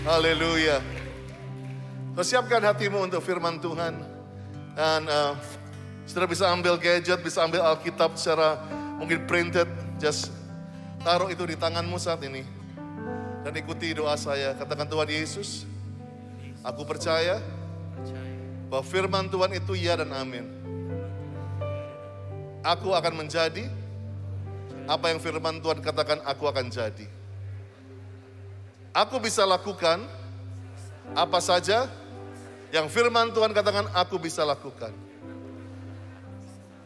Haleluya. Persiapkan hatimu untuk firman Tuhan. Dan saudara bisa ambil gadget, bisa ambil Alkitab secara mungkin printed. Just taruh itu di tanganmu saat ini. Dan ikuti doa saya. Katakan, Tuhan Yesus, aku percaya bahwa firman Tuhan itu ya dan amin. Aku akan menjadi apa yang firman Tuhan katakan aku akan jadi. Aku bisa lakukan apa saja yang firman Tuhan katakan aku bisa lakukan.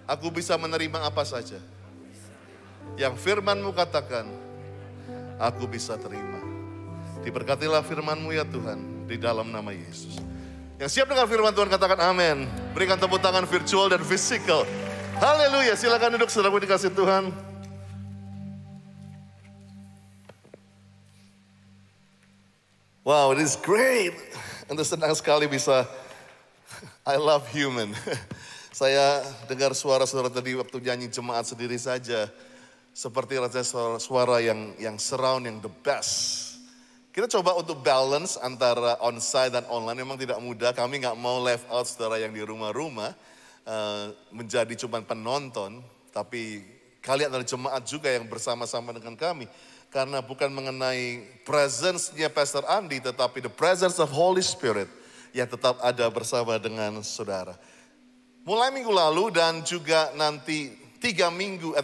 Aku bisa menerima apa saja yang firman-Mu katakan aku bisa terima. Diberkatilah firman-Mu ya Tuhan, di dalam nama Yesus. Yang siap dengan firman Tuhan katakan amin. Berikan tepuk tangan virtual dan physical. Haleluya, silakan duduk saudaraku dikasih Tuhan. Wow, it is great. Untuk senang sekali bisa, I love human. Saya dengar suara saudara tadi waktu nyanyi jemaat sendiri saja. Seperti rasanya suara yang surround, yang the best. Kita coba untuk balance antara onsite dan online. Memang tidak mudah, kami gak mau left out saudara yang di rumah-rumah. Menjadi cuma penonton. Tapi kalian adalah jemaat juga yang bersama-sama dengan kami. Karena bukan mengenai presence-nya Pastor Andi, tetapi the presence of Holy Spirit yang tetap ada bersama dengan saudara. Mulai minggu lalu dan juga nanti 2 minggu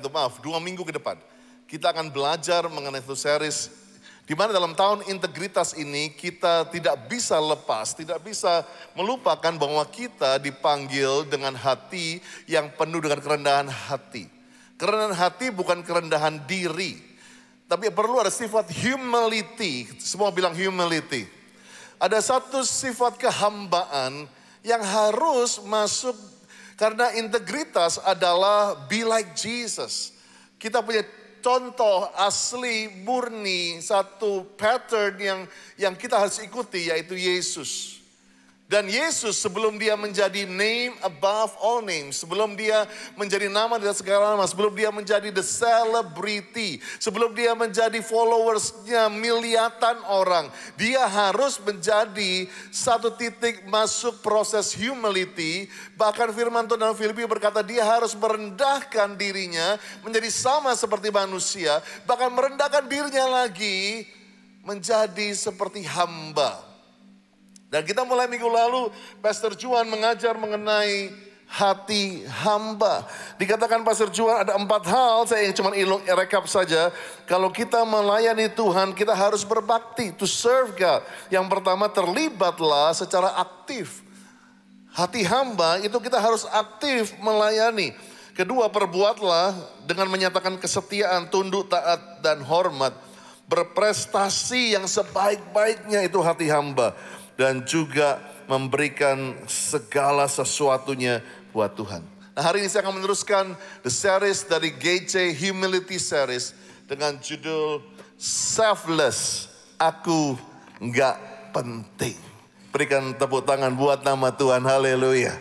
ke depan, kita akan belajar mengenai satu series di mana dalam tahun integritas ini kita tidak bisa lepas, tidak bisa melupakan bahwa kita dipanggil dengan hati yang penuh dengan kerendahan hati. Kerendahan hati bukan kerendahan diri. Tapi perlu ada sifat humility. Semua bilang humility. Ada satu sifat kehambaan yang harus masuk. Karena integritas adalah be like Jesus. Kita punya contoh asli, murni, satu pattern yang kita harus ikuti, yaitu Yesus. Dan Yesus sebelum dia menjadi name above all names, sebelum dia menjadi nama di atas segala nama, sebelum dia menjadi the celebrity, sebelum dia menjadi followersnya miliatan orang, dia harus menjadi satu titik masuk proses humility. Bahkan firman Tuhan dalam Filipi berkata dia harus merendahkan dirinya menjadi sama seperti manusia, bahkan merendahkan dirinya lagi menjadi seperti hamba. Dan kita mulai minggu lalu, Pastor Juan mengajar mengenai hati hamba. Dikatakan Pastor Juan ada 4 hal, saya yang cuma rekap saja. Kalau kita melayani Tuhan, kita harus berbakti, to serve God. Yang pertama, terlibatlah secara aktif. Hati hamba itu kita harus aktif melayani. Kedua, perbuatlah dengan menyatakan kesetiaan, tunduk, taat, dan hormat. Berprestasi yang sebaik-baiknya itu hati hamba. Dan juga memberikan segala sesuatunya buat Tuhan. Nah, hari ini saya akan meneruskan the series dari GC Humility Series dengan judul Selfless, Aku Nggak Penting. Berikan tepuk tangan buat nama Tuhan, haleluya.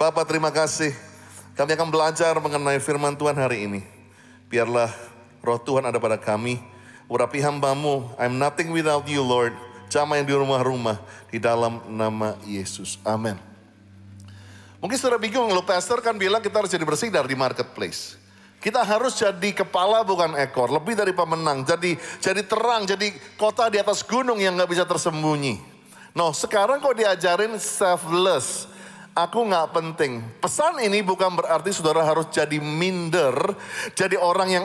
Bapak terima kasih, kami akan belajar mengenai firman Tuhan hari ini. Biarlah roh Tuhan ada pada kami, urapi hamba-Mu, I'm nothing without you Lord. Jamaah yang di rumah-rumah, di dalam nama Yesus. Amin. Mungkin saudara bingung, lo pastor kan bilang kita harus jadi bersinar di marketplace. Kita harus jadi kepala bukan ekor, lebih dari pemenang. Jadi terang, jadi kota di atas gunung yang gak bisa tersembunyi. No, sekarang kok diajarin selfless, aku gak penting. Pesan ini bukan berarti saudara harus jadi minder. Jadi orang yang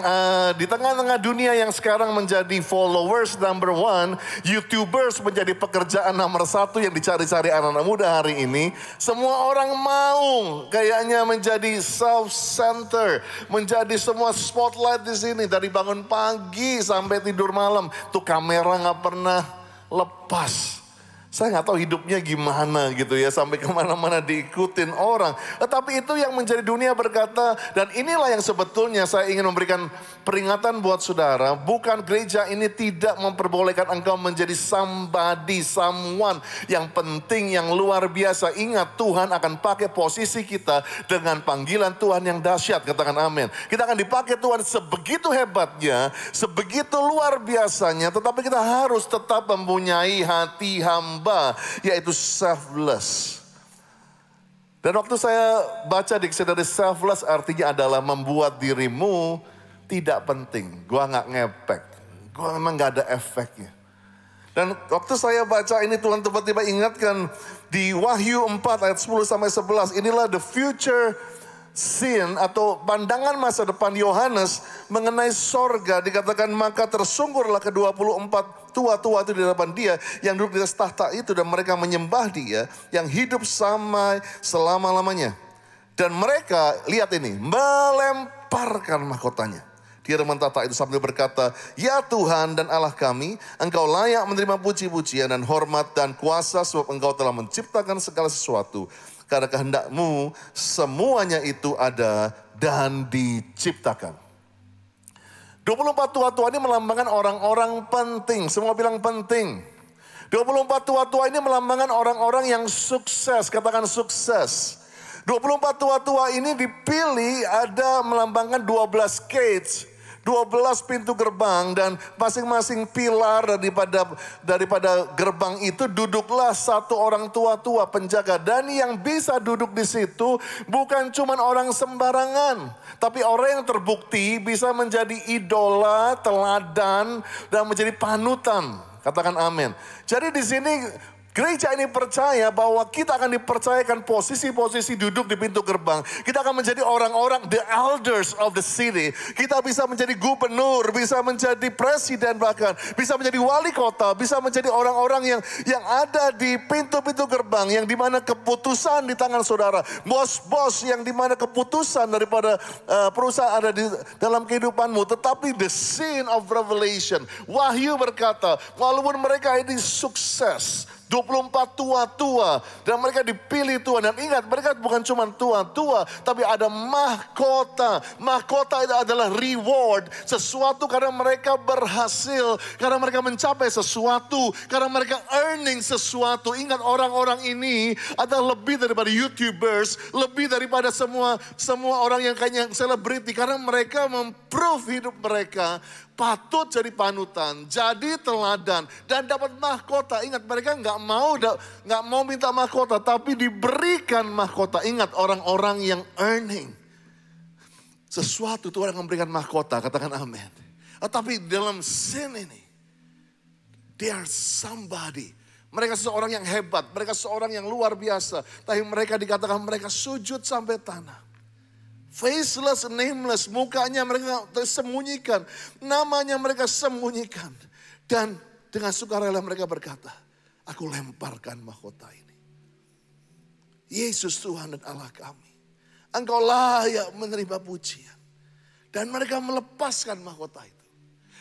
di tengah-tengah dunia yang sekarang menjadi followers number 1. YouTubers menjadi pekerjaan nomor 1 yang dicari-cari anak-anak muda hari ini. Semua orang mau kayaknya menjadi self-center. Menjadi semua spotlight di sini. Dari bangun pagi sampai tidur malam. Tuh kamera gak pernah lepas. Saya nggak tahu hidupnya gimana gitu ya, sampai kemana-mana diikutin orang. Tetapi itu yang menjadi dunia berkata, dan inilah yang sebetulnya saya ingin memberikan peringatan buat saudara. Bukan gereja ini tidak memperbolehkan engkau menjadi somebody, someone yang penting, yang luar biasa. Ingat, Tuhan akan pakai posisi kita dengan panggilan Tuhan yang dahsyat. Katakan amin. Kita akan dipakai Tuhan sebegitu hebatnya, sebegitu luar biasanya. Tetapi kita harus tetap mempunyai hati hamba, yaitu selfless. Dan waktu saya baca dictionary, selfless artinya adalah membuat dirimu tidak penting. Gua nggak ngepek, gua memang nggak ada efeknya. Dan waktu saya baca ini, Tuhan tiba-tiba ingatkan di Wahyu 4 ayat 10 sampai 11, inilah the future scene atau pandangan masa depan Yohanes mengenai sorga. Dikatakan maka tersungkurlah ke-24 tua-tua itu di hadapan dia yang duduk di atas tahta itu, dan mereka menyembah dia yang hidup sampai selama-lamanya. Dan mereka, lihat ini, melemparkan mahkotanya di hadapan tahta itu sambil berkata, ya Tuhan dan Allah kami, engkau layak menerima puji-pujian dan hormat dan kuasa, sebab engkau telah menciptakan segala sesuatu. Karena kehendakmu semuanya itu ada dan diciptakan. 24 tua-tua ini melambangkan orang-orang penting. Semua bilang penting. 24 tua-tua ini melambangkan orang-orang yang sukses. Katakan sukses. 24 tua-tua ini dipilih ada melambangkan 12 gates. 12 pintu gerbang, dan masing-masing pilar daripada gerbang itu duduklah satu orang tua-tua penjaga. Dan yang bisa duduk di situ bukan cuma orang sembarangan, tapi orang yang terbukti bisa menjadi idola, teladan, dan menjadi panutan. Katakan amin. Jadi di sini gereja ini percaya bahwa kita akan dipercayakan posisi-posisi duduk di pintu gerbang. Kita akan menjadi orang-orang, the elders of the city. Kita bisa menjadi gubernur, bisa menjadi presiden bahkan. Bisa menjadi wali kota, bisa menjadi orang-orang yang ada di pintu-pintu gerbang. Yang dimana keputusan di tangan saudara. Bos-bos yang dimana keputusan daripada perusahaan ada di dalam kehidupanmu. Tetapi the scene of revelation. Wahyu berkata, walaupun mereka ini sukses, 24 tua-tua, dan mereka dipilih Tuhan. Dan ingat, mereka bukan cuma tua-tua, tapi ada mahkota. Mahkota itu adalah reward, sesuatu karena mereka berhasil, karena mereka mencapai sesuatu, karena mereka earning sesuatu. Ingat, orang-orang ini adalah lebih daripada YouTubers, lebih daripada semua orang yang kayaknya selebriti, karena mereka memprove hidup mereka patut jadi panutan, jadi teladan, dan dapat mahkota. Ingat, mereka nggak mau minta mahkota, tapi diberikan mahkota. Ingat, orang-orang yang earning sesuatu, Tuhan akan memberikan mahkota. Katakan amin. Tapi dalam scene ini, they are somebody. Mereka seseorang yang hebat, mereka seseorang yang luar biasa. Tapi mereka dikatakan mereka sujud sampai tanah. Faceless, nameless, mukanya mereka sembunyikan, namanya mereka sembunyikan. Dan dengan sukarela mereka berkata, aku lemparkan mahkota ini. Yesus Tuhan dan Allah kami, engkau layak menerima pujian. Dan mereka melepaskan mahkota itu.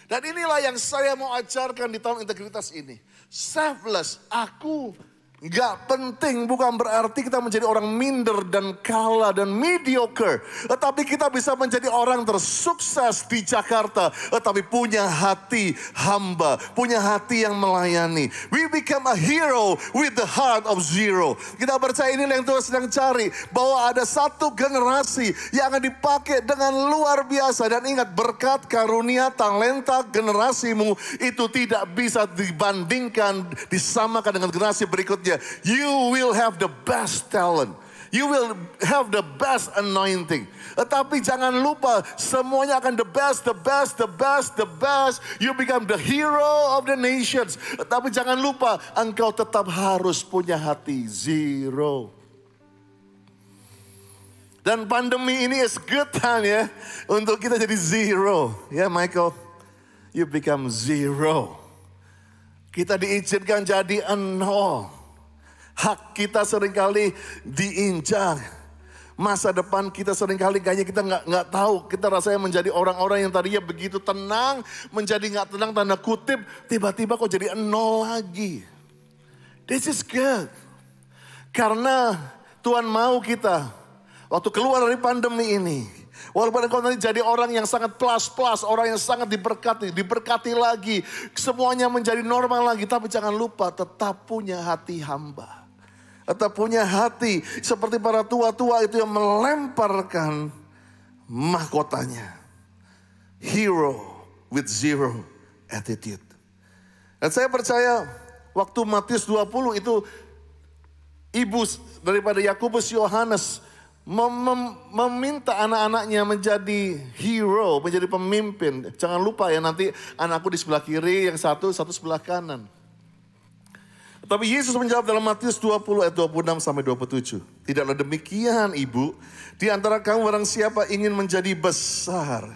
Dan inilah yang saya mau ajarkan di tahun integritas ini. Selfless, aku gak penting, bukan berarti kita menjadi orang minder dan kalah dan mediocre. Tetapi kita bisa menjadi orang tersukses di Jakarta. Tetapi punya hati hamba, punya hati yang melayani. We become a hero with the heart of zero. Kita percaya inilah yang Tuhan sedang cari. Bahwa ada satu generasi yang akan dipakai dengan luar biasa. Dan ingat, berkat, karunia, talenta generasimu itu tidak bisa dibandingkan, disamakan dengan generasi berikutnya. You will have the best talent. You will have the best anointing. Tetapi jangan lupa, semuanya akan the best, the best, the best, the best. You become the hero of the nations. Tetapi jangan lupa, engkau tetap harus punya hati zero. Dan pandemi ini is good time ya, untuk kita jadi zero. Ya Michael, you become zero. Kita diizinkan jadi nol. Hak kita seringkali diinjak. Masa depan kita seringkali kayaknya kita nggak tahu. Kita rasanya menjadi orang-orang yang tadinya begitu tenang, menjadi nggak tenang tanda kutip, tiba-tiba kok jadi nol lagi. This is good. Karena Tuhan mau kita waktu keluar dari pandemi ini, walaupun engkau nanti jadi orang yang sangat plus, orang yang sangat diberkati lagi, semuanya menjadi normal lagi, tapi jangan lupa tetap punya hati hamba. Tetap punya hati seperti para tua-tua itu yang melemparkan mahkotanya. Hero with zero attitude. Dan saya percaya waktu Matius 20 itu ibu daripada Yakobus Yohanes meminta anak-anaknya menjadi hero, menjadi pemimpin. Jangan lupa ya, nanti anakku di sebelah kiri, yang satu sebelah kanan. Tapi Yesus menjawab dalam Matius 20 ayat 26 sampai 27. Tidaklah demikian ibu, di antara kamu barang siapa ingin menjadi besar.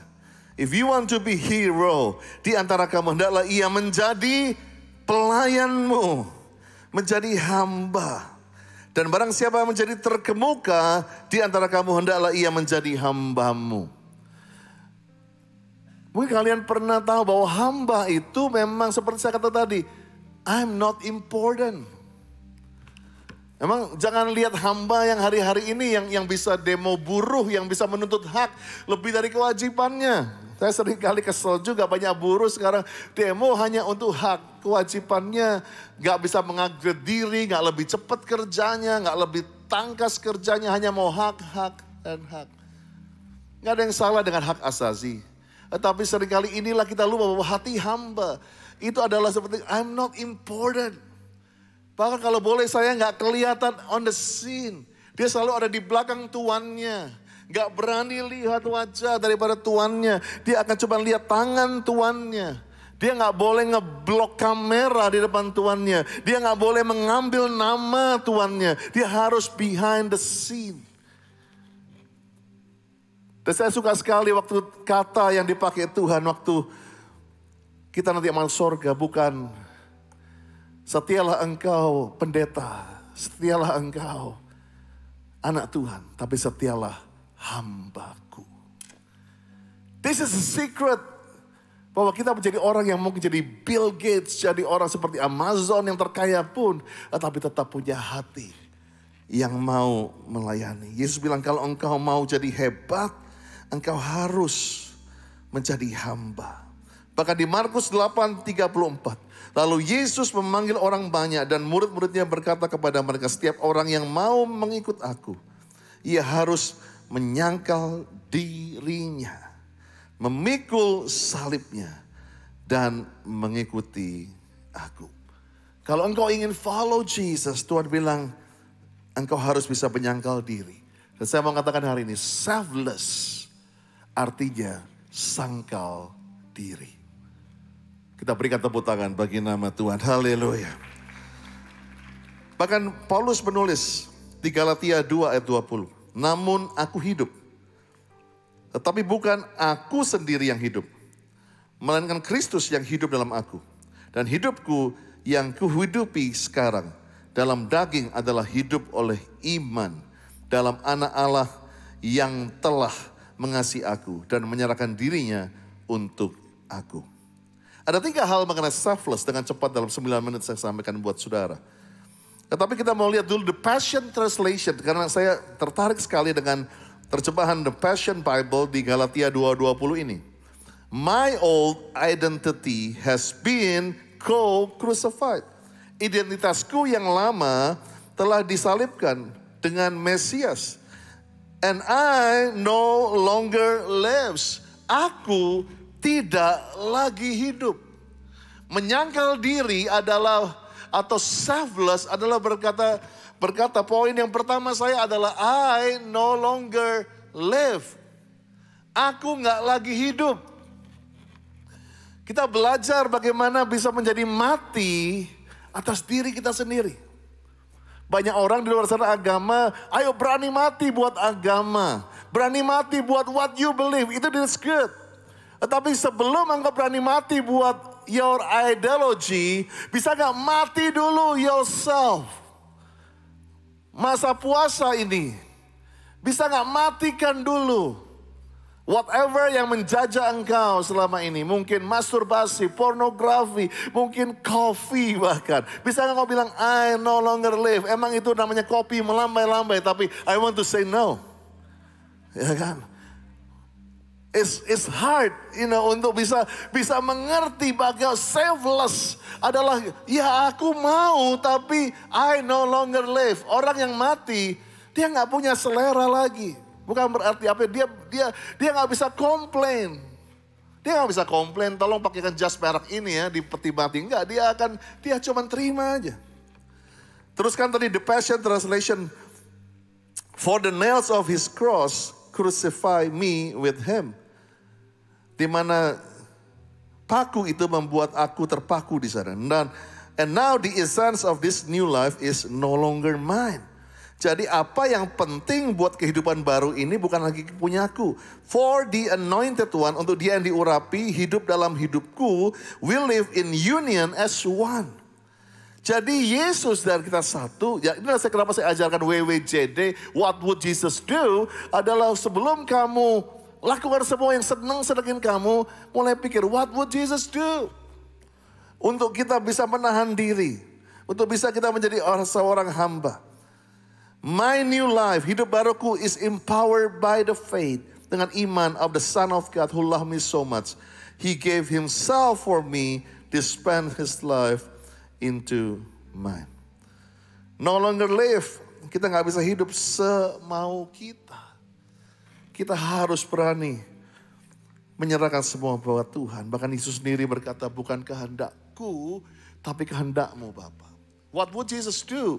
If you want to be hero, di antara kamu hendaklah ia menjadi pelayanmu, menjadi hamba. Dan barang siapa yang menjadi terkemuka, di antara kamu hendaklah ia menjadi hambamu. Mungkin kalian pernah tahu bahwa hamba itu memang seperti saya kata tadi, I'm not important. Emang jangan lihat hamba yang hari-hari ini yang bisa demo buruh, yang bisa menuntut hak lebih dari kewajibannya. Saya sering kali kesel juga, banyak buruh sekarang demo hanya untuk hak. Kewajibannya gak bisa mengupgrade diri, gak lebih cepat kerjanya, gak lebih tangkas kerjanya, hanya mau hak, dan hak. Gak ada yang salah dengan hak asasi. Tapi seringkali inilah kita lupa bahwa hati hamba itu adalah seperti I'm not important. Bahkan kalau boleh saya gak kelihatan on the scene. Dia selalu ada di belakang tuannya. Gak berani lihat wajah daripada tuannya. Dia akan coba lihat tangan tuannya. Dia gak boleh ngeblok kamera di depan tuannya. Dia gak boleh mengambil nama tuannya. Dia harus behind the scene. Dan saya suka sekali waktu kata yang dipakai Tuhan waktu kita nanti masuk surga, bukan setialah engkau pendeta, setialah engkau anak Tuhan, tapi setialah hambaku. This is a secret. Bahwa kita menjadi orang yang mungkin jadi Bill Gates, jadi orang seperti Amazon yang terkaya pun, tapi tetap punya hati yang mau melayani. Yesus bilang kalau engkau mau jadi hebat, engkau harus menjadi hamba. Bahkan di Markus 8:34. Lalu Yesus memanggil orang banyak dan murid-muridnya berkata kepada mereka, setiap orang yang mau mengikut aku, ia harus menyangkal dirinya, memikul salibnya, dan mengikuti aku. Kalau engkau ingin follow Jesus, Tuhan bilang engkau harus bisa menyangkal diri. Dan saya mau katakan hari ini, selfless artinya sangkal diri. Kita berikan tepuk tangan bagi nama Tuhan. Haleluya. Bahkan Paulus menulis di Galatia 2 ayat 20. Namun aku hidup, tetapi bukan aku sendiri yang hidup, melainkan Kristus yang hidup dalam aku. Dan hidupku yang kuhidupi sekarang dalam daging adalah hidup oleh iman dalam anak Allah yang telah mengasihi aku dan menyerahkan dirinya untuk aku. Ada 3 hal mengenai selfless dengan cepat dalam 9 menit saya sampaikan buat saudara. Tetapi kita mau lihat dulu The Passion Translation. Karena saya tertarik sekali dengan terjemahan The Passion Bible di Galatia 2:20 ini. My old identity has been co-crucified. Identitasku yang lama telah disalibkan dengan Mesias. And I no longer lives. Aku tidak lagi hidup. Menyangkal diri adalah atau selfless adalah berkata poin yang pertama saya adalah I no longer live. Aku nggak lagi hidup. Kita belajar bagaimana bisa menjadi mati atas diri kita sendiri. Banyak orang di luar sana agama, ayo berani mati buat agama. Berani mati buat what you believe, itu is good. Tetapi sebelum engkau berani mati buat your ideology, bisa gak mati dulu yourself? Masa puasa ini, bisa gak matikan dulu Whatever yang menjajah engkau selama ini. Mungkin masturbasi, pornografi, mungkin kopi bahkan. Bisa engkau bilang, I no longer live. Emang itu namanya kopi melambai-lambai. Tapi I want to say no. Ya kan? It's hard, untuk bisa mengerti bahwa selfless adalah, ya aku mau tapi I no longer live. Orang yang mati, dia nggak punya selera lagi. Bukan berarti apa, dia nggak bisa komplain. Dia nggak bisa komplain, tolong pakaikan jas merek ini ya di peti mati. Enggak, dia cuma terima aja. Teruskan tadi The Passion Translation. For the nails of his cross crucify me with him. Di mana paku itu membuat aku terpaku di sana. And now the essence of this new life is no longer mine. Jadi apa yang penting buat kehidupan baru ini bukan lagi punyaku. For the anointed one, untuk dia yang diurapi, hidup dalam hidupku, will live in union as one. Jadi Yesus dan kita satu, ya inilah kenapa saya ajarkan WWJD, What Would Jesus Do, adalah sebelum kamu lakukan semua yang senengin kamu, mulai pikir, what would Jesus do? Untuk kita bisa menahan diri, untuk bisa kita menjadi seorang hamba. My new life, hidup baruku is empowered by the faith, dengan iman of the Son of God who loved me so much. He gave himself for me to spend his life into mine. No longer live, kita gak bisa hidup semau kita. Kita harus berani menyerahkan semua buat Tuhan. Bahkan Yesus sendiri berkata, bukan kehendakku, tapi kehendakmu Bapa. What would Jesus do?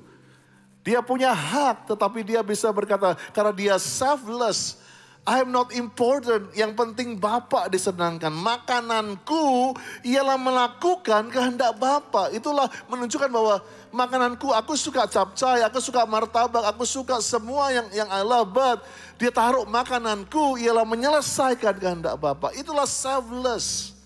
Dia punya hak, tetapi dia bisa berkata, karena dia selfless, I am not important, yang penting Bapa disenangkan. Makananku ialah melakukan kehendak Bapa. Itulah menunjukkan bahwa makananku, aku suka capcay, aku suka martabak, aku suka semua yang I love, but dia taruh makananku ialah menyelesaikan kehendak Bapa. Itulah selfless.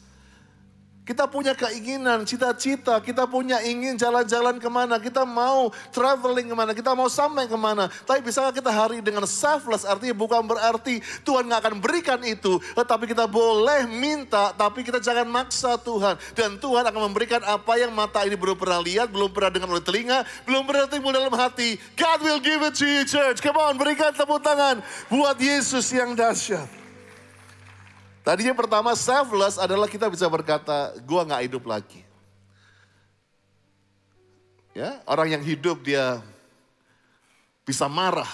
Kita punya keinginan, cita-cita, kita punya ingin jalan-jalan kemana, kita mau traveling kemana, kita mau sampai kemana. Tapi bisakah kita hari dengan selfless, artinya bukan berarti Tuhan gak akan berikan itu. Tetapi kita boleh minta, tapi kita jangan maksa Tuhan. Dan Tuhan akan memberikan apa yang mata ini belum pernah lihat, belum pernah dengar oleh telinga, belum pernah timbul dalam hati. God will give it to you, church. Come on, berikan tepuk tangan buat Yesus yang dahsyat. Tadinya pertama selfless adalah kita bisa berkata, gua gak hidup lagi. Ya, orang yang hidup dia bisa marah,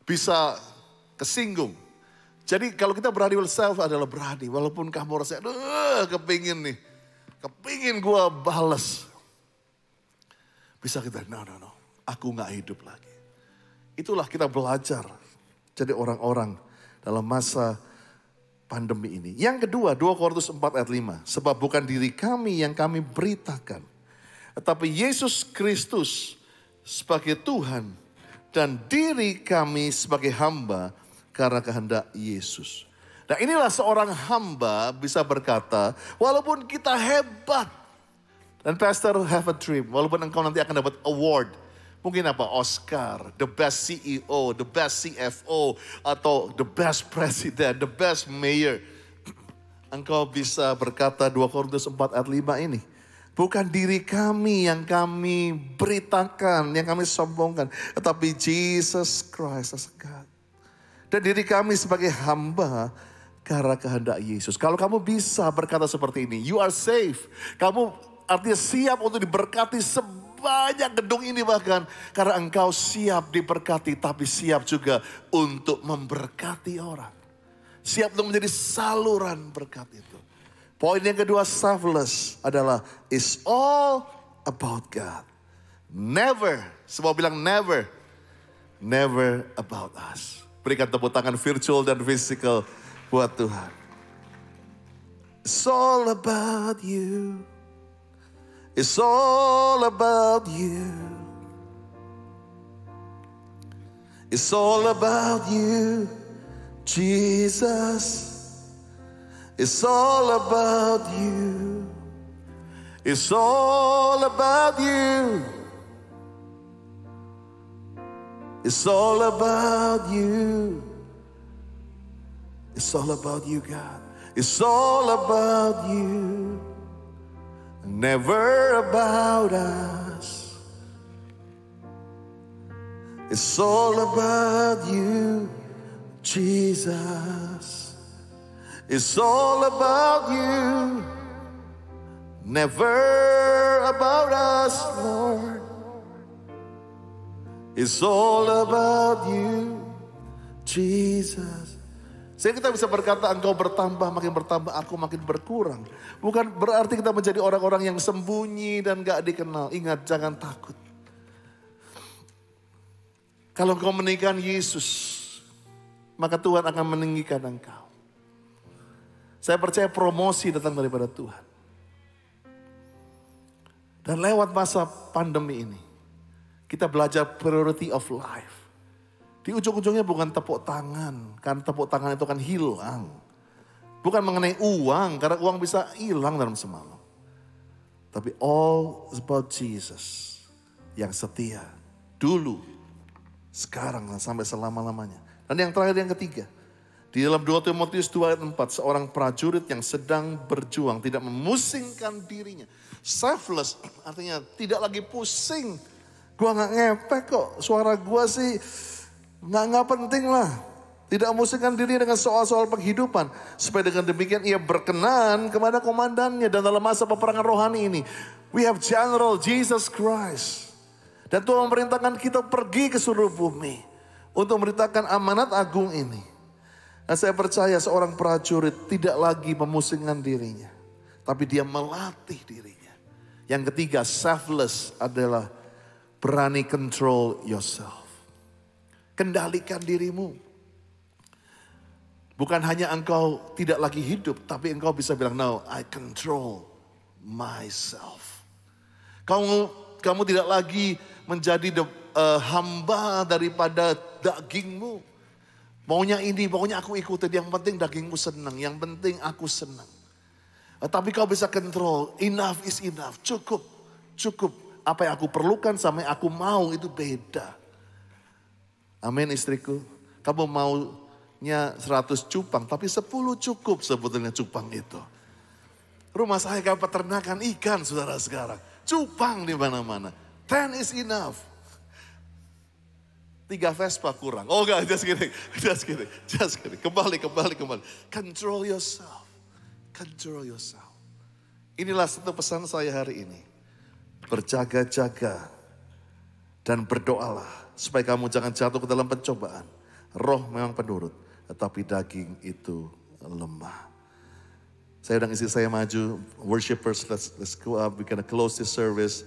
bisa kesinggung. Jadi kalau kita berani self adalah berani, walaupun kamu rasa, kepingin gua balas. Bisa kita, no, aku gak hidup lagi. Itulah kita belajar jadi orang-orang dalam masa pandemi ini. Yang kedua, 2 Korintus 4 ayat 5. Sebab bukan diri kami yang kami beritakan, tetapi Yesus Kristus sebagai Tuhan dan diri kami sebagai hamba karena kehendak Yesus. Nah inilah seorang hamba bisa berkata, walaupun kita hebat, dan pastor have a dream, walaupun engkau nanti akan dapat award, mungkin apa? Oscar, the best CEO, the best CFO, atau the best president, the best mayor. Engkau bisa berkata 2 Korintus 4 ayat 5 ini. Bukan diri kami yang kami beritakan, yang kami sombongkan. Tetapi Jesus Christ as God. Dan diri kami sebagai hamba karena kehendak Yesus. Kalau kamu bisa berkata seperti ini, you are safe. Kamu artinya siap untuk diberkati banyak gedung ini bahkan. Karena engkau siap diberkati, tapi siap juga untuk memberkati orang. Siap untuk menjadi saluran berkat itu. Poin yang kedua, selfless adalah is all about God. Never, semua bilang never. Never about us. Berikan tepuk tangan virtual dan physical buat Tuhan. It's all about you. It's all about you. It's all about you, Jesus. It's all about you. It's all about you. It's all about you. It's all about you, God. It's all about you. Never about us. It's all about you, Jesus. It's all about you. Never about us, Lord. It's all about you, Jesus. Sehingga kita bisa berkata engkau bertambah, makin bertambah, aku makin berkurang. Bukan berarti kita menjadi orang-orang yang sembunyi dan gak dikenal. Ingat, jangan takut. Kalau engkau meninggikan Yesus, maka Tuhan akan meninggikan engkau. Saya percaya promosi datang daripada Tuhan. Dan lewat masa pandemi ini, kita belajar priority of life. Di ujung-ujungnya bukan tepuk tangan, karena tepuk tangan itu akan hilang. Bukan mengenai uang, karena uang bisa hilang dalam semalam. Tapi all is about Jesus yang setia. Dulu, sekarang, dan sampai selama-lamanya. Dan yang terakhir, yang ketiga. Di dalam 2 Timotius 2 ayat 4, seorang prajurit yang sedang berjuang, tidak memusingkan dirinya. Selfless, artinya tidak lagi pusing. Gua gak ngepek kok, suara gua sih nggak penting lah. Tidak memusingkan diri dengan soal-soal penghidupan. Supaya dengan demikian ia berkenan kepada komandannya. Dan dalam masa peperangan rohani ini, we have General Jesus Christ. Dan Tuhan memerintahkan kita pergi ke seluruh bumi untuk memberitakan amanat agung ini. Dan saya percaya seorang prajurit tidak lagi memusingkan dirinya, tapi dia melatih dirinya. Yang ketiga, selfless adalah berani control yourself. Kendalikan dirimu. Bukan hanya engkau tidak lagi hidup, tapi engkau bisa bilang, no, I control myself. Kamu tidak lagi menjadi hamba daripada dagingmu. Maunya ini, maunya aku ikutin. Yang penting dagingmu senang, yang penting aku senang. Tapi kau bisa control, enough is enough, cukup. Apa yang aku perlukan sama yang aku mau itu beda. Amin istriku. Kamu maunya 100 cupang, tapi 10 cukup sebetulnya cupang itu. Rumah saya kayak peternakan ikan saudara sekarang. Cupang di mana-mana. 10 is enough. 3 Vespa kurang. Oh enggak, just kidding. Kembali. Control yourself. Inilah satu pesan saya hari ini. Berjaga-jaga dan berdoalah. Supaya kamu jangan jatuh ke dalam pencobaan. Roh memang penurut, tetapi daging itu lemah. Saya dan istri saya maju. Worshipers, let's go up. We're gonna close this service.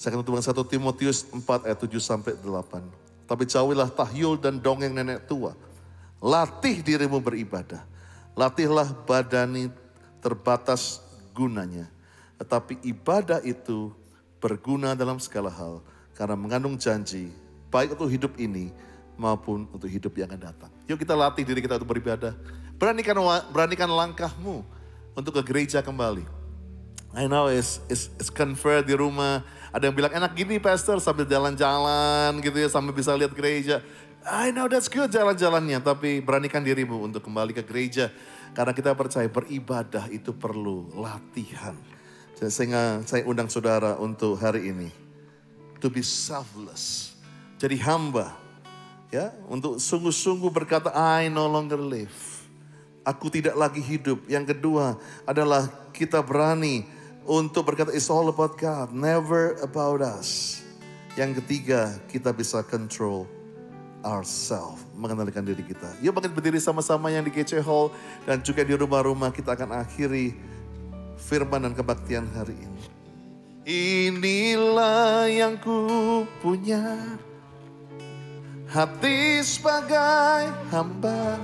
Saya akan tutup dengan 1 Timotius 4 ayat 7 sampai 8. Tapi jauhilah tahyul dan dongeng nenek tua. Latih dirimu beribadah. Latihlah badani terbatas gunanya. Tetapi ibadah itu berguna dalam segala hal. Karena mengandung janji. Baik untuk hidup ini maupun untuk hidup yang akan datang. Yuk kita latih diri kita untuk beribadah. Beranikan langkahmu untuk ke gereja kembali. I know it's convert di rumah. Ada yang bilang enak gini pastor sambil jalan-jalan gitu ya. Sambil bisa lihat gereja. I know that's good jalan-jalannya. Tapi beranikan dirimu untuk kembali ke gereja. Karena kita percaya beribadah itu perlu latihan. Sehingga saya undang saudara untuk hari ini. To be selfless. Jadi hamba, ya, untuk sungguh-sungguh berkata, I no longer live. Aku tidak lagi hidup. Yang kedua adalah kita berani untuk berkata, it's all about God, never about us. Yang ketiga, kita bisa control ourselves, mengendalikan diri kita. Yuk makin berdiri sama-sama yang di GC Hall dan juga di rumah-rumah. Kita akan akhiri firman dan kebaktian hari ini. Inilah yang ku punya, hati sebagai hamba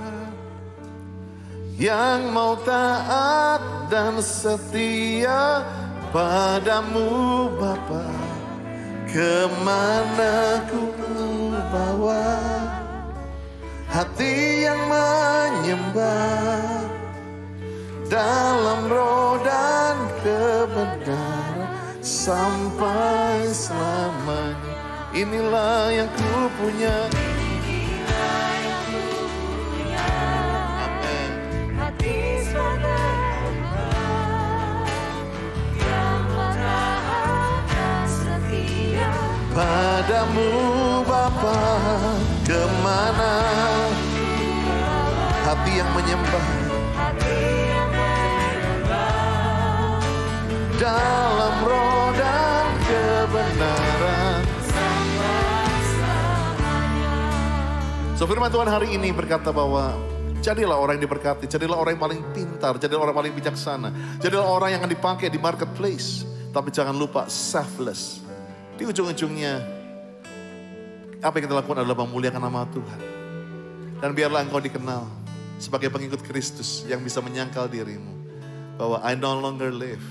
yang mau taat dan setia padamu Bapa. Kemana ku bawa hati yang menyembah dalam roh dan kebenaran sampai selamanya. Inilah yang ku punya. Amen. Padamu Bapa, kemana hati yang menyembah, dalam roh dan kebenaran. So firman Tuhan hari ini berkata bahwa jadilah orang yang diberkati, jadilah orang yang paling pintar, jadilah orang yang paling bijaksana, jadilah orang yang akan dipakai di marketplace. Tapi jangan lupa selfless. Di ujung-ujungnya, apa yang kita lakukan adalah memuliakan nama Tuhan. Dan biarlah engkau dikenal sebagai pengikut Kristus yang bisa menyangkal dirimu. Bahwa I no longer live.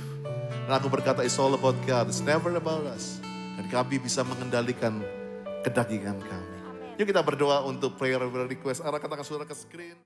Dan aku berkata, it's all about God, it's never about us. Dan kami bisa mengendalikan kedagingan kami. Yuk kita berdoa untuk prayer request. Arahkan tangan saudara ke screen.